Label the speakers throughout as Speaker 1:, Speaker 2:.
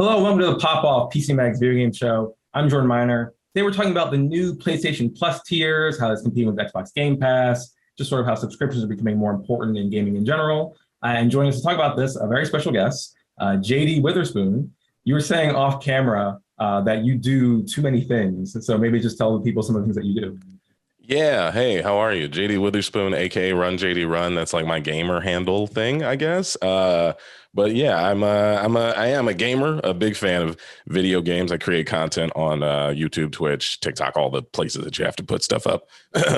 Speaker 1: Hello, welcome to the Pop Off PC Mag's video game show. I'm Jordan Miner. Today we're talking about the new PlayStation Plus tiers, how it's competing with Xbox Game Pass, just sort of how subscriptions are becoming more important in gaming in general. And joining us to talk about this, a very special guest, JD Witherspoon. You were saying off camera that you do too many things. So maybe just tell the people some of the things that you do.
Speaker 2: Yeah, hey, how are you? JD Witherspoon, aka Run JD Run. That's like my gamer handle thing, I guess. But yeah, I am a gamer, a big fan of video games. I create content on YouTube, Twitch, TikTok, all the places that you have to put stuff up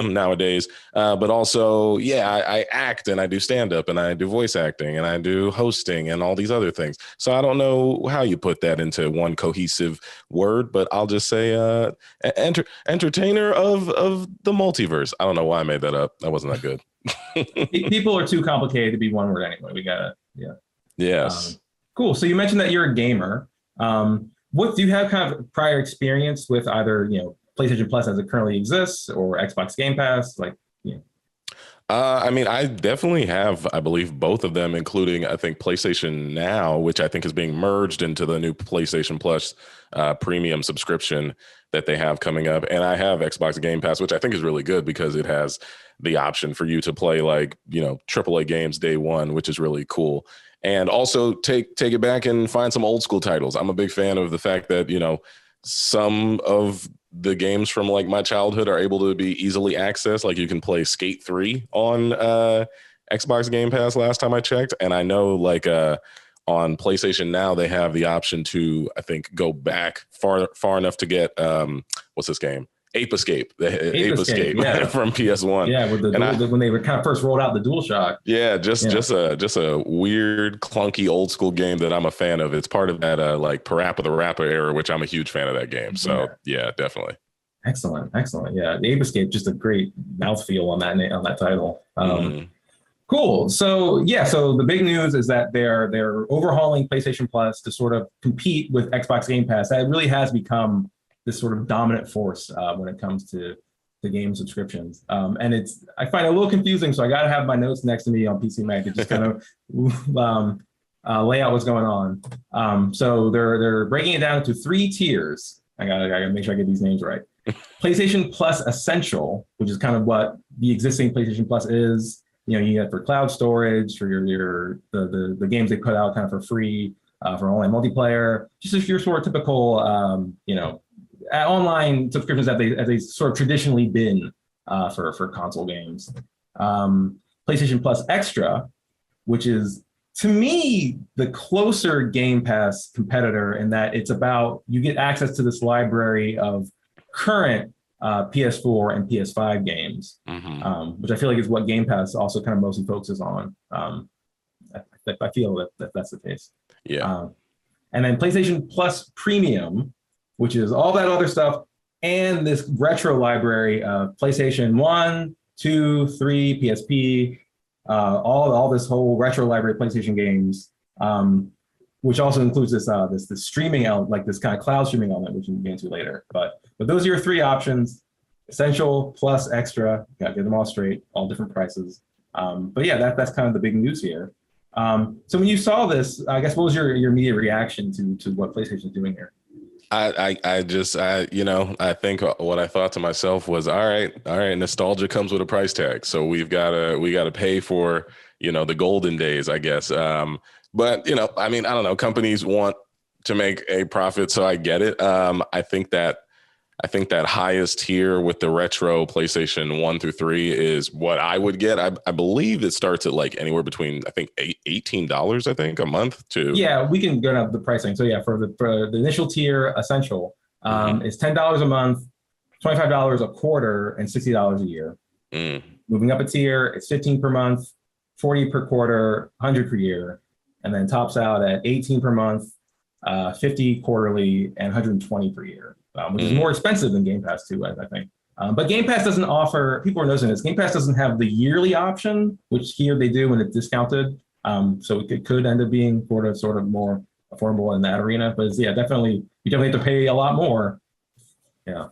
Speaker 2: nowadays. But also, yeah, I act and I do stand up and I do voice acting and I do hosting and all these other things. So I don't know how you put that into one cohesive word, but I'll just say entertainer of the multiverse. I don't know why I made that up. That wasn't that good.
Speaker 1: People are too complicated to be one word anyway. We gotta, yeah.
Speaker 2: Yes.
Speaker 1: Cool. So you mentioned that you're a gamer. What do you have kind of prior experience with either, PlayStation Plus as it currently exists or Xbox Game Pass?
Speaker 2: I mean, I definitely have, I believe, both of them, including, I think, PlayStation Now, which I think is being merged into the new PlayStation Plus premium subscription that they have coming up. And I have Xbox Game Pass, which I think is really good because it has the option for you to play AAA games day one, which is really cool. And also take it back and find some old school titles. I'm a big fan of the fact that, some of the games from like my childhood are able to be easily accessed. Like you can play Skate 3 on Xbox Game Pass last time I checked. And I know on PlayStation Now, they have the option to, I think, go back far enough to get, what's this game? Ape Escape, Ape Escape yeah. from PS1.
Speaker 1: Yeah, when they were kind of first rolled out the DualShock.
Speaker 2: Yeah, just a weird, clunky, old school game that I'm a fan of. It's part of that Parappa the Rapper era, which I'm a huge fan of that game. So yeah definitely.
Speaker 1: Excellent. Yeah, the Ape Escape, just a great mouthfeel on that title. Cool. So so the big news is that they're overhauling PlayStation Plus to sort of compete with Xbox Game Pass. That really has become this sort of dominant force when it comes to the game subscriptions. And I find it a little confusing, so I got to have my notes next to me on PC Mag to just kind of lay out what's going on. So they're breaking it down into 3 tiers. I gotta make sure I get these names right. PlayStation Plus Essential, which is kind of what the existing PlayStation Plus is. You get for cloud storage, for the games they put out kind of for free, for online multiplayer, just if you're sort of typical, online subscriptions that they sort of traditionally been for console games. PlayStation Plus Extra, which is to me the closer Game Pass competitor in that it's about you get access to this library of current PS4 and PS5 games, which I feel like is what Game Pass also kind of mostly focuses on. I feel that that's the case.
Speaker 2: Yeah.
Speaker 1: And then PlayStation Plus Premium, which is all that other stuff, and this retro library of PlayStation 1, 2, 3, PSP, all this whole retro library of PlayStation games, which also includes this streaming element, like this kind of cloud streaming element, which we'll get into later. But those are your 3 options: Essential, Plus, Extra. You gotta get them all straight, all different prices. But yeah, that's kind of the big news here. So when you saw this, I guess what was your immediate reaction to what PlayStation is doing here?
Speaker 2: I think what I thought to myself was, all right, nostalgia comes with a price tag. So we gotta pay for, the golden days, I guess. But I don't know, companies want to make a profit, so I get it. I think that highest tier with the retro PlayStation 1 through 3 is what I would get. I believe it starts at anywhere between, I think, $18, I think, a month to.
Speaker 1: Yeah, we can go up the pricing. So yeah, for the initial tier, Essential, is $10 a month, $25 a quarter, and $60 a year. Moving up a tier, it's $15 per month, $40 per quarter, $100 per year, and then tops out at $18 per month, $50 quarterly, and $120 per year. Which is more expensive than Game Pass too, I think. But Game Pass doesn't offer, people are noticing this, Game Pass doesn't have the yearly option, which here they do when it's discounted. So it could end up being sort of more affordable in that arena. But you definitely have to pay a lot more. Yeah.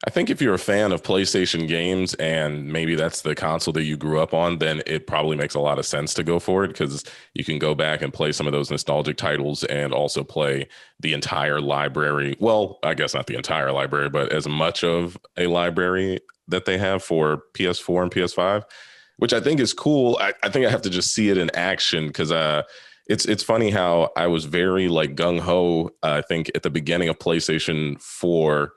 Speaker 2: I think if you're a fan of PlayStation games and maybe that's the console that you grew up on, then it probably makes a lot of sense to go for it because you can go back and play some of those nostalgic titles and also play the entire library. Well, I guess not the entire library, but as much of a library that they have for PS4 and PS5, which I think is cool. I think I have to just see it in action because it's funny how I was very like gung ho. I think at the beginning of PlayStation 4.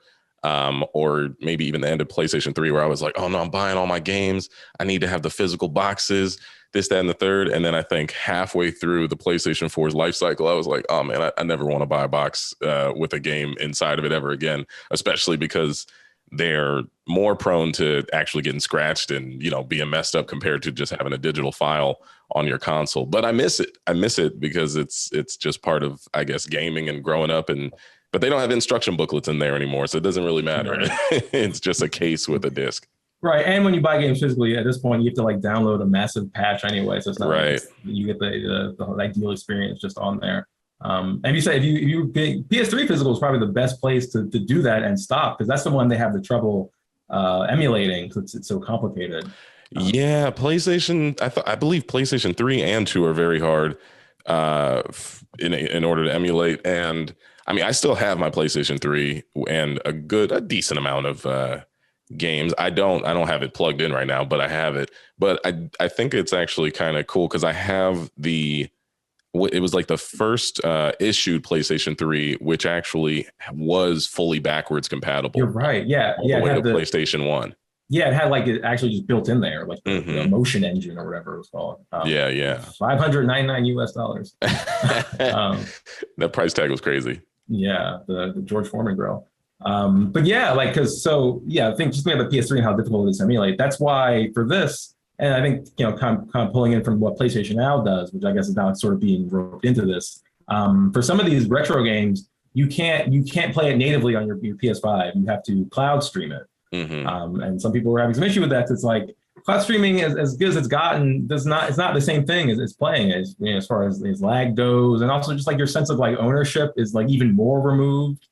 Speaker 2: Or maybe even the end of PlayStation 3 where I was like, oh no, I'm buying all my games. I need to have the physical boxes, this, that, and the third. And then I think halfway through the PlayStation 4's life cycle, I was like, oh man, I never want to buy a box with a game inside of it ever again, especially because they're more prone to actually getting scratched and, you know, being messed up compared to just having a digital file on your console. But I miss it. I miss it because it's just part of, I guess, gaming and growing up but they don't have instruction booklets in there anymore, so it doesn't really matter. Right. It's just a case with a disc.
Speaker 1: Right, and when you buy games physically, at this point, you have to like download a massive patch anyway, so it's not
Speaker 2: right.
Speaker 1: Like you get the ideal experience just on there. And you say if you PS3 physical is probably the best place to do that and stop because that's the one they have the trouble emulating because it's so complicated.
Speaker 2: Yeah, PlayStation. I believe PlayStation 3 and 2 are very hard in order to emulate. And I mean, I still have my PlayStation 3 and a decent amount of games. I don't have it plugged in right now, but I have it. But I think it's actually kind of cool because I have it was like the first issued PlayStation 3, which actually was fully backwards compatible.
Speaker 1: You're right. Yeah.
Speaker 2: All the way to PlayStation 1.
Speaker 1: Yeah, it had like it actually just built in there, like the motion engine or whatever it was called.
Speaker 2: Yeah.
Speaker 1: $599.
Speaker 2: That price tag was crazy.
Speaker 1: Yeah, the George Foreman grill. But yeah, like I think just looking at the PS3 and how difficult it is to emulate. That's why for this, and I think kind of pulling in from what PlayStation Now does, which I guess is now sort of being roped into this. For some of these retro games, you can't play it natively on your PS5. You have to cloud stream it. And some people were having some issue with that. It's like cloud streaming, as good as it's gotten, it's not the same thing as playing as far as lag goes, and also just like your sense of like ownership is like even more removed.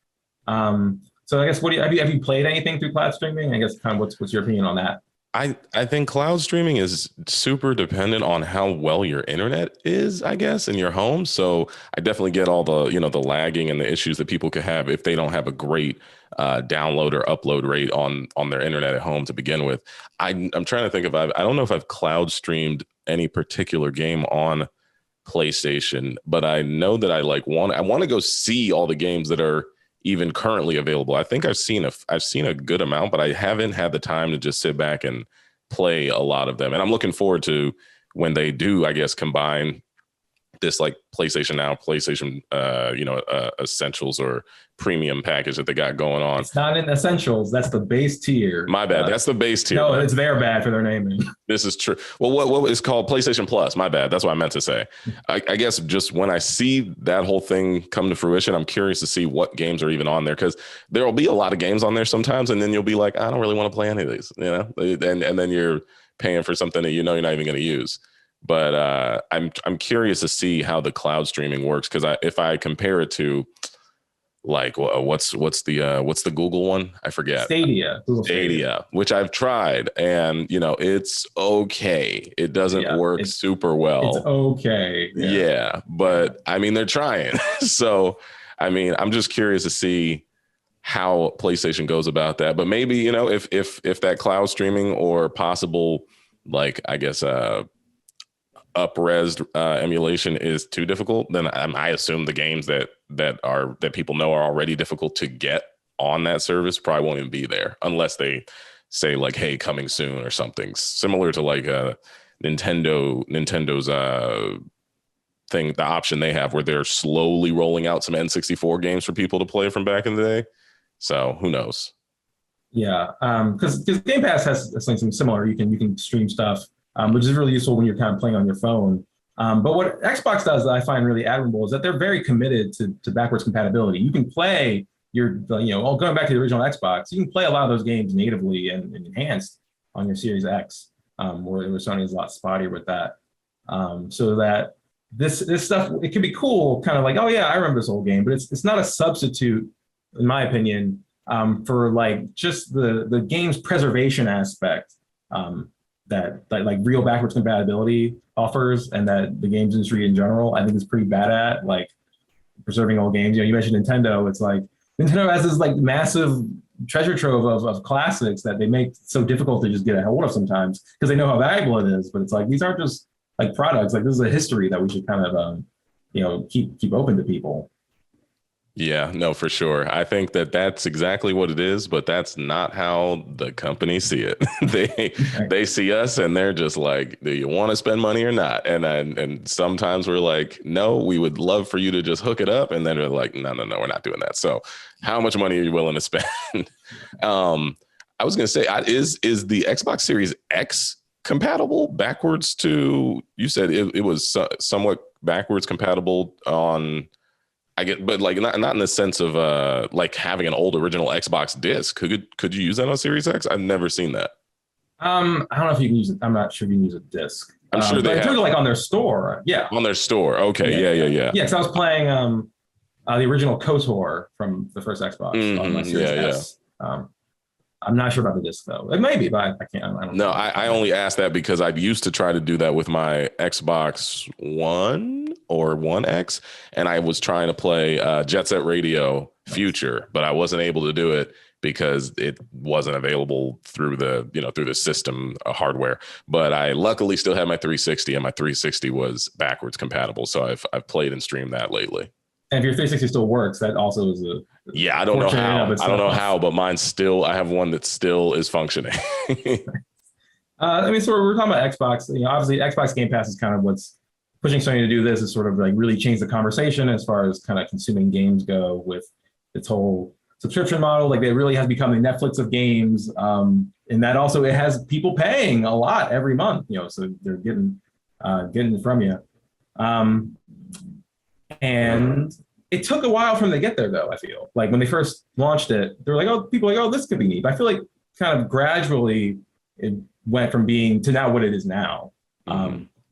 Speaker 1: So I guess have you played anything through cloud streaming? I guess kind of what's your opinion on that?
Speaker 2: I think cloud streaming is super dependent on how well your internet is, I guess, in your home. So I definitely get all the, the lagging and the issues that people could have if they don't have a great download or upload rate on their internet at home to begin with. I'm trying to think I don't know if I've cloud streamed any particular game on PlayStation, but I know that I want to go see all the games that are even currently available. I think I've seen a good amount, but I haven't had the time to just sit back and play a lot of them. And I'm looking forward to when they do, I guess, combine this like PlayStation Now, PlayStation, Essentials or premium package that they got going on.
Speaker 1: It's not in Essentials. That's the base tier.
Speaker 2: My bad. That's the base tier.
Speaker 1: No, it's their bad for their naming.
Speaker 2: This is true. Well, what is called PlayStation Plus? My bad. That's what I meant to say. I guess just when I see that whole thing come to fruition, I'm curious to see what games are even on there because there will be a lot of games on there sometimes, and then you'll be like, I don't really want to play any of these, and then you're paying for something that you're not even going to use. But I'm curious to see how the cloud streaming works because if I compare it to like what's the Google one? I forget.
Speaker 1: Stadia,
Speaker 2: which I've tried, and it's okay. It doesn't work super well.
Speaker 1: It's okay.
Speaker 2: Yeah, but I mean they're trying. So I mean I'm just curious to see how PlayStation goes about that. But maybe if that cloud streaming or possible like I guess up-res emulation is too difficult, then I assume the games that people know are already difficult to get on that service probably won't even be there unless they say like, hey, coming soon or something similar to like Nintendo's thing, the option they have where they're slowly rolling out some N64 games for people to play from back in the day. So who knows?
Speaker 1: Yeah, because Game Pass has something similar. You can stream stuff. Which is really useful when you're kind of playing on your phone. But what Xbox does that I find really admirable is that they're very committed to backwards compatibility. You can play going back to the original Xbox, you can play a lot of those games natively and enhanced on your Series X, where Sony is a lot spottier with that. So that this stuff, it can be cool, kind of like, oh yeah, I remember this old game, but it's not a substitute, in my opinion, for like just the game's preservation aspect that like real backwards compatibility offers, and that the games industry in general, I think, is pretty bad at, like preserving old games. You know, you mentioned Nintendo. It's like Nintendo has this like massive treasure trove of classics that they make so difficult to just get a hold of sometimes because they know how valuable it is. But it's like these aren't just like products. Like this is a history that we should kind of keep open to people.
Speaker 2: Yeah, no, for sure. I think that that's exactly what it is, but that's not how the companies see it. They see us and they're just like, do you want to spend money or not? And sometimes we're like, no, we would love for you to just hook it up. And then they're like, no, we're not doing that. So how much money are you willing to spend? I was going to say, is the Xbox Series X compatible backwards to, you said it was somewhat backwards compatible on, I get, but like not in the sense of like having an old original Xbox disc. Could you use that on Series X? I've never seen that.
Speaker 1: I don't know if you can use it. I'm not sure if you can use a disc.
Speaker 2: I'm sure they have,
Speaker 1: like on their store. Yeah.
Speaker 2: On their store. Okay. Yeah.
Speaker 1: Yeah. Because I was playing the original KOTOR from the first Xbox on my Series S. I'm not sure about the disc though. It may be, but I can't. I don't know.
Speaker 2: I only asked that because I used to try to do that with my Xbox One or One X, and I was trying to play Jet Set Radio Future, but I wasn't able to do it because it wasn't available through the system hardware. But I luckily still have my 360, and my 360 was backwards compatible, so I've played and streamed that lately.
Speaker 1: And if your 360 still works, that also is a
Speaker 2: I don't know how, but mine's still, I have one that still is functioning.
Speaker 1: I mean, so we're talking about Xbox. You know, obviously, Xbox Game Pass is kind of what's pushing Sony to do this, is sort of like really change the conversation as far as kind of consuming games go with its whole subscription model. Like, it really has become the Netflix of games, and that also it has people paying a lot every month. You know, so they're getting it from you. And it took a while for them to get there, though. I feel like when they first launched it, they were like, people were like, oh, this could be neat. But I feel like kind of gradually it went from being to now what it is now.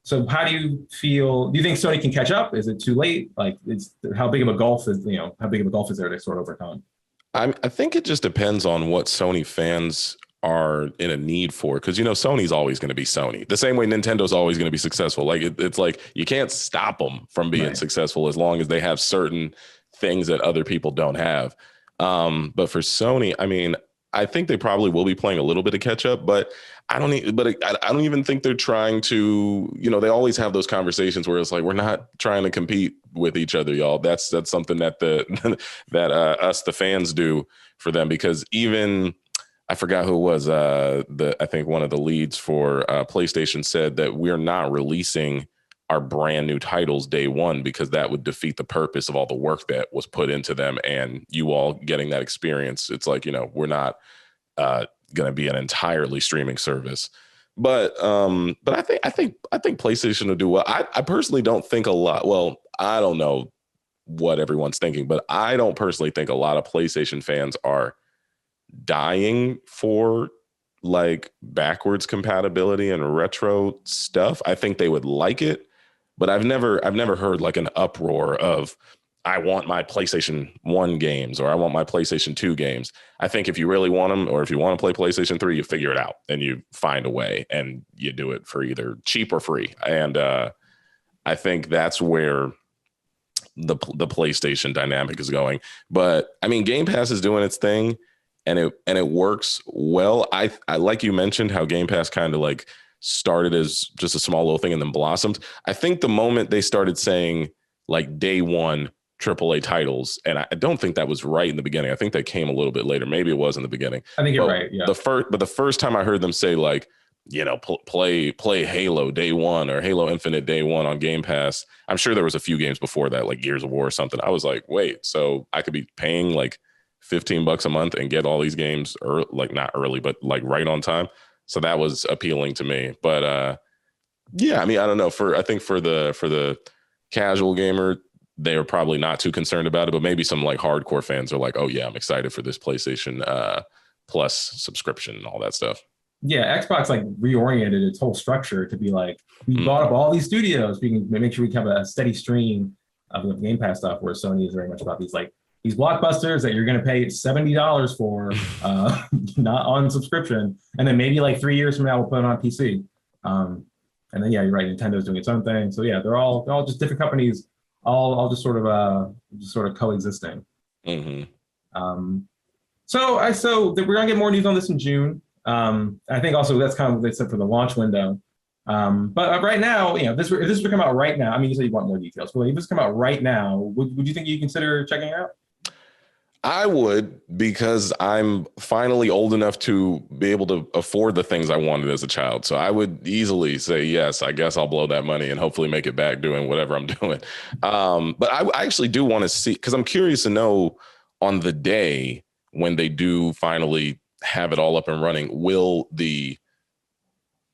Speaker 1: So how do you feel? Do you think Sony can catch up? Is it too late? Like, how big of a gulf is there to sort of overcome?
Speaker 2: I think it just depends on what Sony fans are in a need for, because Sony's always going to be Sony, the same way Nintendo's always going to be successful. Like it's like you can't stop them from being successful as long as they have certain things that other people don't have. But for Sony, I mean, I think they probably will be playing a little bit of catch up, but I don't even think they're trying to. They always have those conversations where it's like, we're not trying to compete with each other, y'all. That's something that us the fans do for them, because even. I forgot who it was. I think one of the leads for PlayStation said that we're not releasing our brand new titles day one because that would defeat the purpose of all the work that was put into them and you all getting that experience. It's like, we're not going to be an entirely streaming service. But I think PlayStation will do well. I personally don't think a lot. Well, I don't know what everyone's thinking, but I don't personally think a lot of PlayStation fans are dying for like backwards compatibility and retro stuff. I think they would like it, but I've never heard like an uproar of, I want my PlayStation 1 games or I want my PlayStation 2 games. I think if you really want them, or if you want to play PlayStation 3, you figure it out and you find a way and you do it for either cheap or free. And I think that's where the PlayStation dynamic is going. But I mean, Game Pass is doing its thing. And it works well. I like you mentioned how Game Pass kind of like started as just a small little thing and then blossomed. I think the moment they started saying like day one AAA titles, and I don't think that was right in the beginning. I think that came a little bit later. Maybe it was in the beginning.
Speaker 1: I think you're right. Yeah.
Speaker 2: The first time I heard them say like, play Halo day one or Halo Infinite day one on Game Pass. I'm sure there was a few games before that, like Gears of War or something. I was like, wait, so I could be paying like $15 a month and get all these games like not early, but like right on time. So that was appealing to me. But yeah, I mean, I don't know. I think for the casual gamer, they are probably not too concerned about it. But maybe some like hardcore fans are like, oh yeah, I'm excited for this PlayStation Plus subscription and all that stuff.
Speaker 1: Yeah, Xbox like reoriented its whole structure to be like, we bought up all these studios. We can make sure we have a steady stream of Game Pass stuff, where Sony is very much about these like these blockbusters that you're going to pay $70 for, not on subscription, and then maybe like 3 years from now we'll put it on PC. And then you're right, Nintendo's doing its own thing. So yeah, they're all just different companies, all just sort of coexisting.
Speaker 2: Mm-hmm.
Speaker 1: So we're gonna get more news on this in June. I think also that's kind of what they said for the launch window. But right now, if this were to come out right now, I mean, you said you want more details, but if this come out right now, would you think you consider checking it out?
Speaker 2: I would, because I'm finally old enough to be able to afford the things I wanted as a child. So I would easily say, yes, I guess I'll blow that money and hopefully make it back doing whatever I'm doing. But I actually do want to see, because I'm curious to know on the day when they do finally have it all up and running, will the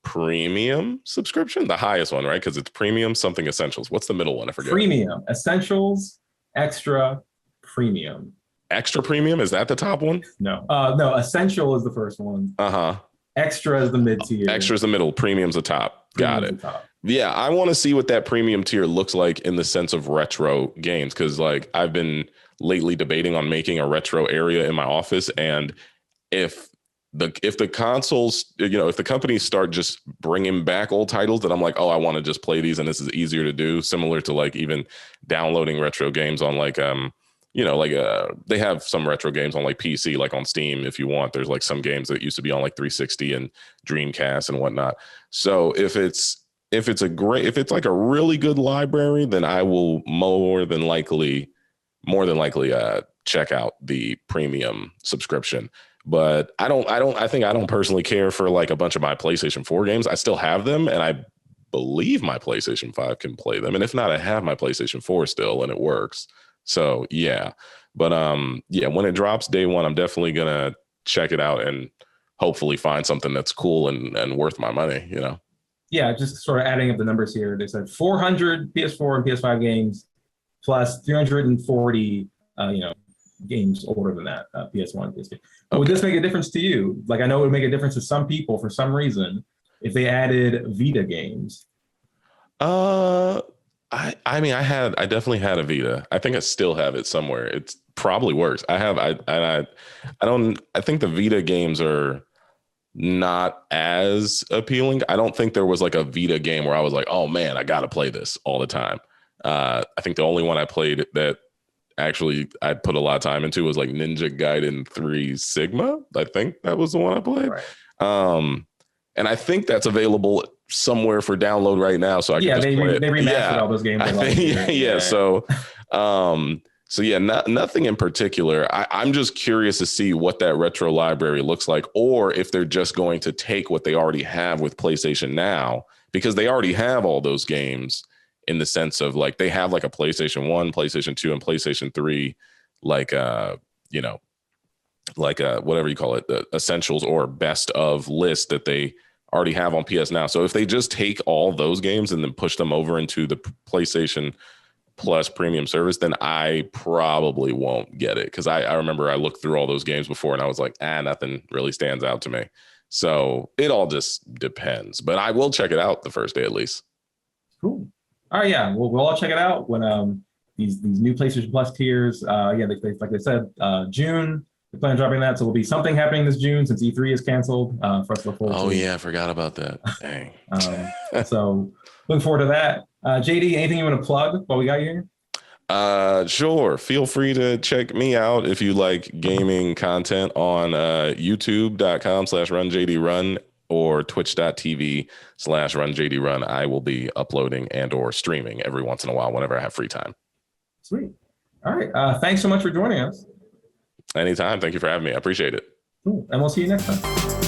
Speaker 2: premium subscription, the highest one, right? Because it's premium, something essentials. What's the middle one? I forget.
Speaker 1: Premium, essentials, extra, premium.
Speaker 2: Extra premium, is that the top one?
Speaker 1: No, essential is the first one. Extra is the mid tier.
Speaker 2: Extra is the middle, premium's the top. Got it. Yeah, I want to see what that premium tier looks like in the sense of retro games, because like I've been lately debating on making a retro area in my office, and if the consoles, if the companies start just bringing back old titles that I'm like, oh, I want to just play these and this is easier to do, similar to like even downloading retro games on like they have some retro games on like PC, like on Steam, if you want. There's like some games that used to be on like 360 and Dreamcast and whatnot. So if it's like a really good library, then I will more than likely check out the premium subscription. But I think I don't personally care for like a bunch of my PlayStation 4 games. I still have them, and I believe my PlayStation 5 can play them. And if not, I have my PlayStation 4 still, and it works. So yeah, but when it drops day one, I'm definitely gonna check it out and hopefully find something that's cool and worth my money.
Speaker 1: Yeah, just sort of adding up the numbers here. They said 400 PS4 and PS5 games plus 340, games older than that, PS1, PS2. Okay. Would this make a difference to you? Like, I know it would make a difference to some people for some reason if they added Vita games.
Speaker 2: I definitely had a Vita. I think I still have it somewhere. It probably works. I think the Vita games are not as appealing. I don't think there was like a Vita game where I was like, oh man, I got to play this all the time. I think the only one I played that actually I put a lot of time into was like Ninja Gaiden 3 Sigma. I think that was the one I played. Right. And I think that's available somewhere for download right now. So I can just play it. They remastered all those games. Nothing in particular. I'm just curious to see what that retro library looks like, or if they're just going to take what they already have with PlayStation Now, because they already have all those games in the sense of like they have like a PlayStation 1, PlayStation 2, and PlayStation 3, whatever you call it, the essentials or best of list that they already have on PS Now. So if they just take all those games and then push them over into the PlayStation Plus premium service, then I probably won't get it, because I remember I looked through all those games before and I was like, nothing really stands out to me. So it all just depends, but I will check it out the first day at least.
Speaker 1: Cool. All right, yeah, we'll all check it out when these new PlayStation Plus tiers. Like they said, June. They plan on dropping that, so there'll be something happening this June since E3 is canceled for us to look forward to.
Speaker 2: Oh yeah, I forgot about that. Dang.
Speaker 1: So looking forward to that. JD, anything you want to plug while we got you
Speaker 2: here? Sure. Feel free to check me out if you like gaming content on youtube.com/runjdrun or twitch.tv/runjdrun. I will be uploading and or streaming every once in a while whenever I have free time.
Speaker 1: Sweet. All right. Thanks so much for joining us.
Speaker 2: Anytime. Thank you for having me. I appreciate it.
Speaker 1: Cool. And we'll see you next time.